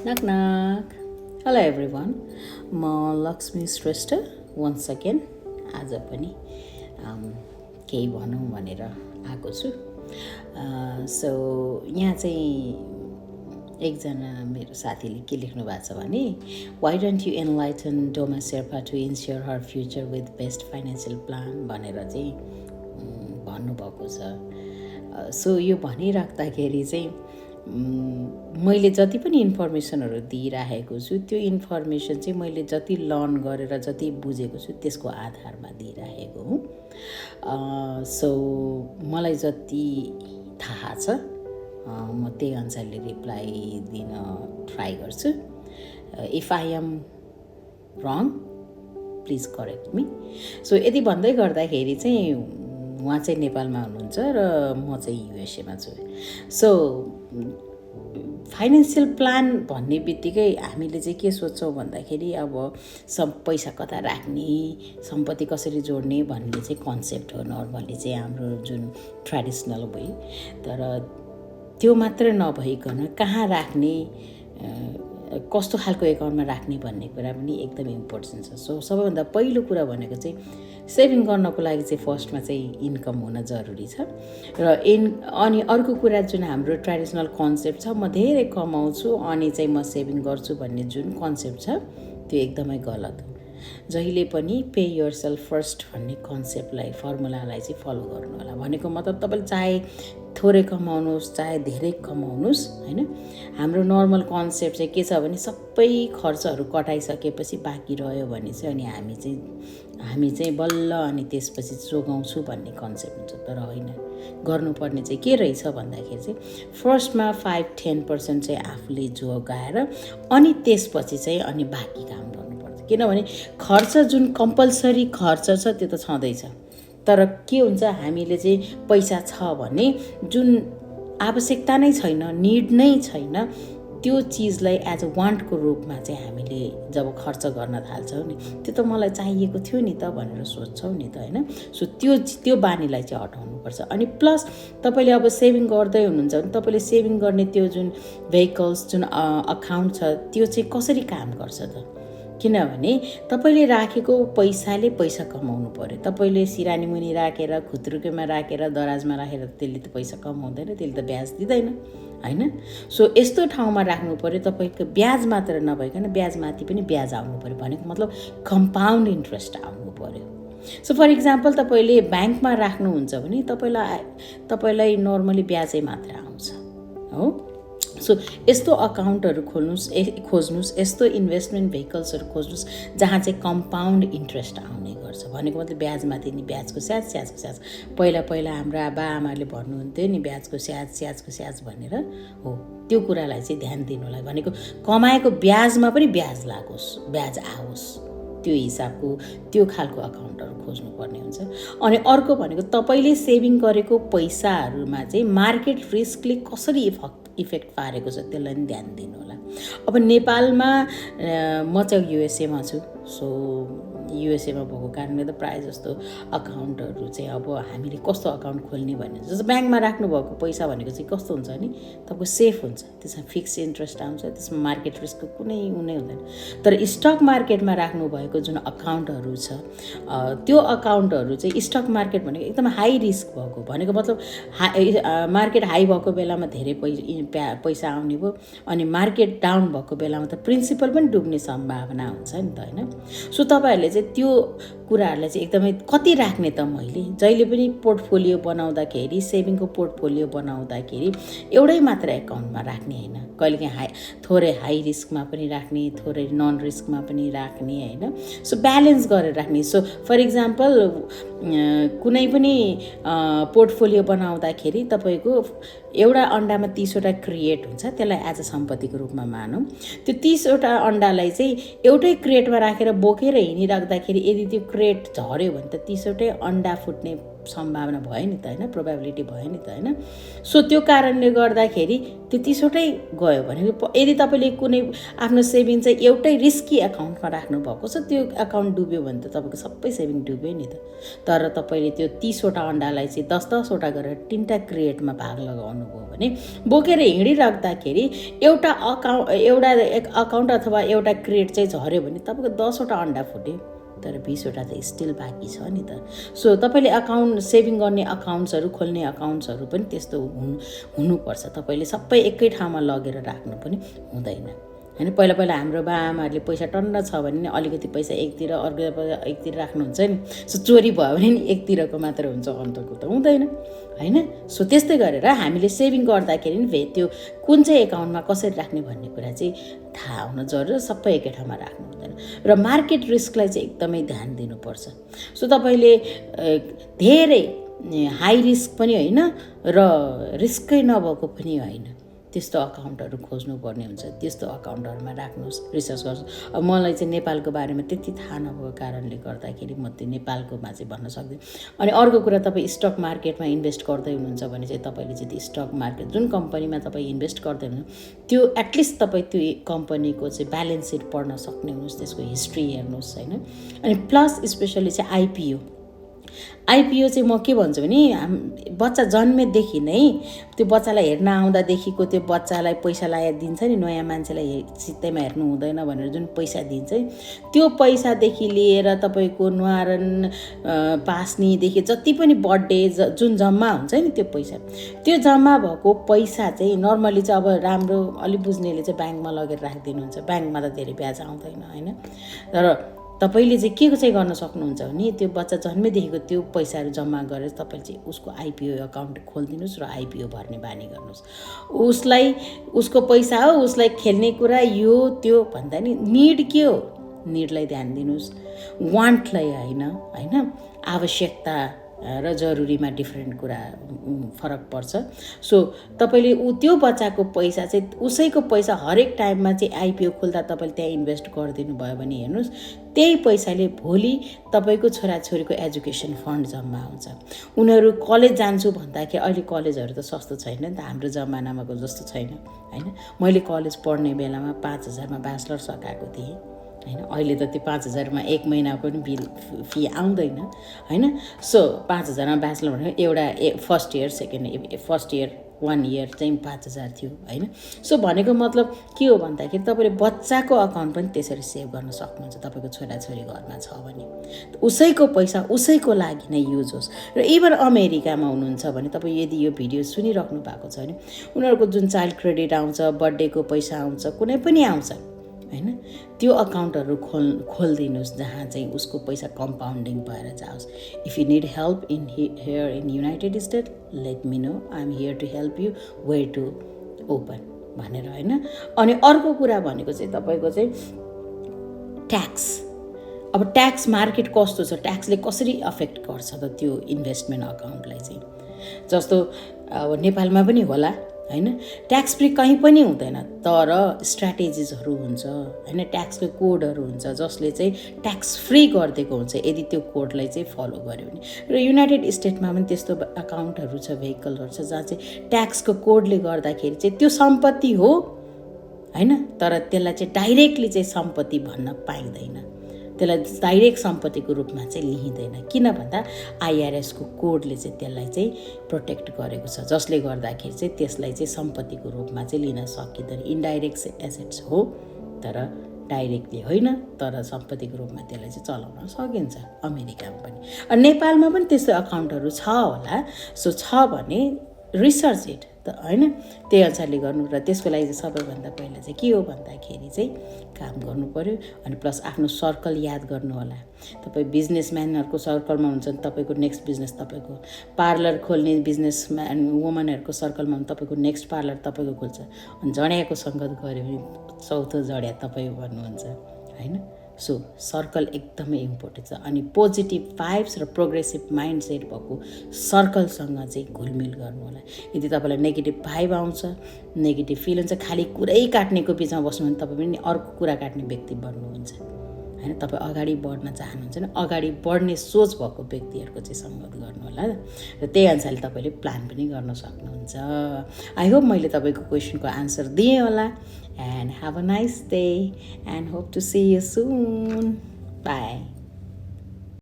Knock knock. Hello everyone. म Lakshmi Shrestha once again आज पनि केही भनौँ भनेर आएको छु। सो यहाँ चाहिँ एकजना मेरो साथीले के लेख्नु भएको छ भने why don't you enlighten Doma Sherpa to ensure her future with best financial plan भनेर चाहिँ भन्नुभएको छ। सो यो भनिराख्दाखेरि चाहिँ मैले जति पनि इन्फर्मेसनहरू दिइराखेको छु त्यो इन्फर्मेसन चाहिँ मैले जति लर्न गरेर जति बुझेको छु त्यसको आधारमा दिइराखेको हुँ। सो मलाई जति थाहा छ म त्यही अनुसारले रिप्लाई दिन ट्राई गर्छु। If I am wrong please correct me. So यति भन्दै गर्दाखेरि चाहिँ उहाँ चाहिँ नेपालमा हुनुहुन्छ र म चाहिँ युएसएमा छु। सो फाइनेन्सियल प्लान भन्ने बित्तिकै हामीले चाहिँ के सोच्छौँ भन्दाखेरि अब पैसा कता राख्ने, सम्पत्ति कसरी जोड्ने भन्ने चाहिँ कन्सेप्ट हो नर्मली चाहिँ हाम्रो जुन ट्रेडिसनल वे। तर त्यो मात्र नभइकन कहाँ राख्ने, कस्तो खालको एकाउन्टमा राख्ने भन्ने कुरा पनि एकदम इम्पोर्टेन्ट छ। सो सबैभन्दा पहिलो कुरा भनेको चाहिँ सेभिङ गर्नको लागि चाहिँ फर्स्टमा चाहिँ इन्कम हुन जरुरी छ र अनि अर्को कुरा जुन हाम्रो ट्रेडिसनल कन्सेप्ट छ म धेरै कमाउँछु अनि चाहिँ म सेभिङ गर्छु भन्ने जुन कन्सेप्ट छ त्यो एकदमै गलत हो। जहिले पनि पे योर सेल्फ फर्स्ट भन्ने कन्सेप्टलाई फर्मुलालाई चाहिँ फलो गर्नु होला। भनेको मतलब तपाईँले चाहे थोरै कमाउनुहोस् चाहे धेरै कमाउनुहोस् होइन, हाम्रो नर्मल कन्सेप्ट चाहिँ के छ भने सबै खर्चहरू कटाइसकेपछि बाँकी रह्यो भने चाहिँ अनि हामी चाहिँ बल्ल अनि त्यसपछि जोगाउँछु भन्ने कन्सेप्ट हुन्छ। तर होइन, गर्नुपर्ने चाहिँ के रहेछ भन्दाखेरि चाहिँ फर्स्टमा 5-10% चाहिँ आफूले जोगाएर अनि त्यसपछि चाहिँ अनि बाँकी काम गर्नुपर्छ। किनभने खर्च जुन कम्पलसरी खर्च छ त्यो त छँदैछ, तर के हुन्छ हामीले चाहिँ पैसा छ भने जुन आवश्यकता नै छैन, निड नै छैन, त्यो चिजलाई एज अ वान्टको रूपमा चाहिँ हामीले जब खर्च गर्न थाल्छौँ नि त्यो त मलाई चाहिएको थियो नि त भनेर सोध्छौँ नि त होइन। सो त्यो बानीलाई चाहिँ हटाउनुपर्छ। अनि प्लस तपाईँले अब सेभिङ गर्दै हुनुहुन्छ भने तपाईँले सेभिङ गर्ने त्यो जुन भेहिकल्स जुन अकाउन्ट छ त्यो चाहिँ कसरी काम गर्छ त। किनभने तपाईँले राखेको पैसाले पैसा कमाउनु पर्यो। तपाईँले सिरानी मुनि राखेर खुत्रुकेमा राखेर दराजमा राखेर त्यसले त पैसा कमाउँदैन, त्यसले त ब्याज दिँदैन होइन। सो यस्तो ठाउँमा राख्नु पर्यो तपाईँको ब्याज मात्र नभइकन ब्याजमाथि पनि ब्याज आउनु पर्यो। भनेको मतलब कम्पाउन्ड इन्ट्रेस्ट आउनु पर्यो। सो फर इक्जाम्पल तपाईँले ब्याङ्कमा राख्नुहुन्छ भने तपाईँलाई नर्मली ब्याजै मात्र आउँछ हो। सो यस्तो अकाउन्टहरू खोज्नुहोस्, यस्तो इन्भेस्टमेन्ट भेहिकल्सहरू खोज्नुहोस् जहाँ चाहिँ कम्पाउन्ड इन्ट्रेस्ट आउने गर्छ। भनेको मतलब ब्याजमाथि नि ब्याजको स्याज। पहिला हाम्रो आमाहरूले भन्नुहुन्थ्यो नि ब्याजको स्याज भनेर हो। त्यो कुरालाई चाहिँ ध्यान दिनु होला। भनेको कमाएको ब्याजमा पनि ब्याज लागोस्, ब्याज आओस्, त्यो हिसाबको त्यो खालको अकाउन्टहरू खोज्नुपर्ने हुन्छ। अनि अर्को भनेको तपाईँले सेभिङ गरेको पैसाहरूमा चाहिँ मार्केट रिस्कले कसरी इफेक्ट पारेको छ त्यसलाई पनि ध्यान दिनु होला। अब नेपालमा म चाहिँ युएसएमा छु। सो युएसएमा भएको कारणले त प्रायः जस्तो अकाउन्टहरू चाहिँ अब हामीले कस्तो अकाउन्ट खोल्ने भन्ने जस्तो ब्याङ्कमा राख्नुभएको पैसा भनेको चाहिँ कस्तो हुन्छ नि तपाईँको सेफ हुन्छ, त्यसमा फिक्स इन्ट्रेस्ट आउँछ, त्यसमा मार्केट रिस्कको कुनै हुँदैन। तर स्टक मार्केटमा राख्नुभएको जुन अकाउन्टहरू छ त्यो अकाउन्टहरू चाहिँ स्टक मार्केट भनेको एकदम हाई रिस्क भएको, भनेको मतलब मार्केट हाई भएको बेलामा धेरै पैसा आउने भयो अनि मार्केट डाउन भएको बेलामा त प्रिन्सिपल पनि डुब्ने सम्भावना हुन्छ नि त होइन। सो तपाईँहरूले चाहिँ त्यो कुराहरूलाई चाहिँ एकदमै कति राख्ने त मैले जहिले पनि पोर्टफोलियो बनाउँदाखेरि सेभिङको पोर्टफोलियो बनाउँदाखेरि एउटै मात्र एकाउन्टमा राख्ने होइन, कहिलेकाहीँ थोरै हाई रिस्कमा पनि राख्ने, थोरै नन रिस्कमा पनि राख्ने होइन। सो ब्यालेन्स गरेर राख्ने। सो फर इक्जाम्पल कुनै पनि पोर्टफोलियो बनाउँदाखेरि तपाईँको एउटा अन्डामा 30वटा क्रिएट हुन्छ, त्यसलाई एज अ सम्पत्तिको रूपमा मानौँ। त्यो 30वटा अन्डालाई चाहिँ एउटै क्रेटमा राखेर बोकेर हिँडिराख्दाखेरि यदि त्यो क्रेट झऱ्यो भने त 30वटै अन्डा फुट्ने सम्भावना भयो नि त होइन, प्रोबेबिलिटी भयो नि त होइन। सो त्यो कारणले गर्दाखेरि त्यो 30वटै गयो भने यदि तपाईँले कुनै आफ्नो सेभिङ चाहिँ एउटै रिस्की एकाउन्टमा राख्नुभएको छ, त्यो एकाउन्ट डुब्यो भने त तपाईँको सबै सेभिङ डुब्यो नि त। तर तपाईँले त्यो 30वटा अन्डालाई चाहिँ 10-10वटा गरेर 3टा क्रेटमा भाग लगाउनु भयो भने बोकेर हिँडिराख्दाखेरि एउटा अकाउन्ट अथवा एउटा क्रेट चाहिँ झऱ्यो भने तपाईँको 10वटा अन्डा फुट्यो, तर 20वटा त स्टिल बाँकी छ नि त। सो तपाईँले सेभिङ गर्ने अकाउन्ट्सहरू खोल्ने अकाउन्ट्सहरू पनि त्यस्तो हुनुपर्छ। तपाईँले सबै एकै ठाउँमा लगेर राख्नु पनि हुँदैन होइन। पहिला हाम्रो बाआमाहरूले पैसा टन्न छ भने नि अलिकति पैसा एकतिर अर्को पैसा एकतिर राख्नुहुन्छ नि। सो चोरी भयो भने नि एकतिरको मात्र हुन्छ, अन्तको त हुँदैन होइन। सो त्यस्तै गरेर हामीले सेभिङ गर्दाखेरि नि त्यो कुन चाहिँ एकाउन्टमा कसरी राख्ने भन्ने कुरा चाहिँ थाहा हुन जरुरी, सबै एकै ठाउँमा राख्नु हुँदैन। र मार्केट रिस्कलाई चाहिँ एकदमै ध्यान दिनुपर्छ। सो तपाईँले धेरै हाई रिस्क पनि होइन र रिस्कै नभएको पनि होइन, त्यस्तो अकाउन्टहरू खोज्नुपर्ने हुन्छ। त्यस्तो अकाउन्टहरूमा राख्नुहोस्, रिसर्च गर्नुहोस्। अब मलाई चाहिँ नेपालको बारेमा त्यति थाहा नभएको कारणले गर्दाखेरि म त्यो नेपालकोमा चाहिँ भन्न सक्दिनँ। अनि अर्को कुरा, तपाईँ स्टक मार्केटमा इन्भेस्ट गर्दै हुनुहुन्छ भने चाहिँ तपाईँले चाहिँ त्यो स्टक मार्केट जुन कम्पनीमा तपाईँ इन्भेस्ट गर्दै हुनुहुन्छ त्यो एटलिस्ट तपाईँ त्यो कम्पनीको चाहिँ ब्यालेन्स सिट पढ्न सक्ने हुनुहोस्, त्यसको हिस्ट्री हेर्नुहोस् होइन। अनि प्लस स्पेसली चाहिँ आइपिओ चाहिँ म के भन्छु भने बच्चा जन्मेदेखि नै त्यो बच्चालाई हेर्न आउँदादेखिको त्यो बच्चालाई पैसा लगाएर दिन्छ नि, नयाँ मान्छेलाई सित्तैमा हेर्नु हुँदैन भनेर जुन पैसा दिन्छ त्यो पैसादेखि लिएर तपाईँको न्वारन पास्नीदेखि जति पनि बर्थडे जुन जम्मा हुन्छ नि त्यो जम्मा भएको पैसा चाहिँ नर्मली चाहिँ अब राम्रो अलिक बुझ्नेले चाहिँ ब्याङ्कमा लगेर राखिदिनुहुन्छ। ब्याङ्कमा त धेरै ब्याज आउँदैन होइन। तर तपाईँले चाहिँ के चाहिँ गर्न सक्नुहुन्छ भने त्यो बच्चा जन्मेदेखिको त्यो पैसाहरू जम्मा गरेर तपाईँले चाहिँ उसको आइपिओ अकाउन्ट खोलिदिनुहोस् र आइपिओ भर्ने बानी गर्नुहोस्। उसको पैसा हो, उसलाई खेल्ने कुरा यो त्यो भन्दा नि निड के हो, निडलाई ध्यान दिनुहोस्, वान्टलाई होइन। आवश्यकता र जरुरीमा डिफ्रेन्ट कुरा फरक पर्छ। सो तपाईँले त्यो बच्चाको पैसा चाहिँ उसैको पैसा हरेक टाइममा चाहिँ आइपिओ खोल्दा तपाईँले त्यहाँ इन्भेस्ट गरिदिनु भयो भने हेर्नुहोस् त्यही पैसाले भोलि तपाईँको छोराछोरीको एजुकेसन फन्ड जम्मा हुन्छ। उनीहरू कलेज जान्छु भन्दाखेरि अहिले कलेजहरू त सस्तो छैन नि त, हाम्रो जमानामाको जस्तो छैन होइन। मैले कलेज पढ्ने बेलामा 5000मा ब्याचलर सकाएको थिएँ होइन। अहिले त त्यो 5000मा एक महिनाको पनि बिल फी आउँदैन होइन। सो 5000मा ब्याचलर भनेको एउटा फर्स्ट इयर 1 इयर चाहिँ 5000 थियो होइन। सो भनेको मतलब के हो भन्दाखेरि तपाईँले बच्चाको अकाउन्ट पनि त्यसरी सेभ गर्न सक्नुहुन्छ। तपाईँको छोराछोरी घरमा छ भने उसैको पैसा उसैको लागि नै युज होस्। र इभन अमेरिकामा हुनुहुन्छ भने तपाईँ यदि यो भिडियो सुनिराख्नु भएको छ भने उनीहरूको जुन चाइल्ड क्रेडिट आउँछ, बर्थडेको पैसा आउँछ, कुनै पनि आउँछ होइन, त्यो अकाउन्टहरू खोलिदिनुहोस् जहाँ चाहिँ उसको पैसा कम्पाउन्डिङ भएर जाओस्। If you need help here in United State let me know, I am here to help you where to open भनेर होइन। अनि अर्को कुरा भनेको चाहिँ तपाईँको चाहिँ ट्याक्स। अब ट्याक्स मार्केट कस्तो छ, ट्याक्सले कसरी अफेक्ट गर्छ त त्यो इन्भेस्टमेन्ट अकाउन्टलाई चाहिँ। जस्तो अब नेपालमा पनि होला होइन, ट्याक्स फ्री कहीँ पनि हुँदैन, तर स्ट्राटेजिजहरू हुन्छ होइन, ट्याक्सको कोडहरू हुन्छ जसले चाहिँ ट्याक्स फ्री गरिदिएको हुन्छ यदि त्यो कोडलाई चाहिँ फलो गर्यो भने। र युनाइटेड स्टेटमा पनि त्यस्तो अकाउन्टहरू छ, भेहिकलहरू छ जहाँ चाहिँ ट्याक्सको कोडले गर्दाखेरि चाहिँ त्यो सम्पत्ति हो होइन, तर त्यसलाई चाहिँ डाइरेक्टली चाहिँ सम्पत्ति भन्न पाइँदैन, त्यसलाई डाइरेक्ट सम्पत्तिको रूपमा चाहिँ लिइँदैन। किन भन्दा आइआरएसको कोडले चाहिँ त्यसलाई चाहिँ प्रोटेक्ट गरेको छ, जसले गर्दाखेरि चाहिँ त्यसलाई चाहिँ सम्पत्तिको रूपमा चाहिँ लिन सकिँदैन। इन्डाइरेक्ट एसेट्स हो तर डाइरेक्टली होइन, तर सम्पत्तिको रूपमा त्यसलाई चाहिँ चलाउन सकिन्छ अमेरिकामा पनि। नेपालमा पनि त्यस्तो अकाउन्टहरू छ होला। सो छ भने रिसर्च इट त होइन, त्यही अनुसारले गर्नु। र त्यसको लागि चाहिँ सबैभन्दा पहिला चाहिँ के हो भन्दाखेरि चाहिँ काम गर्नु पऱ्यो। अनि प्लस आफ्नो सर्कल याद गर्नु होला। तपाईँ बिजनेसम्यानहरूको सर्कलमा हुन्छ भने तपाईँको नेक्स्ट बिजनेस तपाईँको, पार्लर खोल्ने बिजनेसम्यान वुमनहरूको सर्कलमा भने तपाईँको नेक्स्ट पार्लर तपाईँको खोल्छ। अनि जड्याएको सङ्गत गऱ्यो भने चौथो जड्या तपाईँ भन्नुहुन्छ होइन। सो सर्कल एकदमै इम्पोर्टेन्ट छ। अनि पोजिटिभ भाइब्स र प्रोग्रेसिभ माइन्ड सेट भएको सर्कलसँग चाहिँ घुलमिल गर्नु होला। यदि तपाईँलाई नेगेटिभ भाइब आउँछ, नेगेटिभ फिल हुन्छ, खालि कुरै काट्नेको बिचमा बस्नु भने तपाईँ पनि अर्को कुरा काट्ने व्यक्ति बन्नुहुन्छ होइन तपाईँ अगाडि बढ्न चाहनुहुन्छ भने अगाडि बढ्ने सोच भएको व्यक्तिहरूको चाहिँ सङ्गत गर्नु होला र त्यही अनुसारले तपाईँले प्लान पनि गर्न सक्नुहुन्छ। आई होप मैले तपाईँको क्वेसनको आन्सर दिएँ होला। And have a nice day and hope to see you soon. By.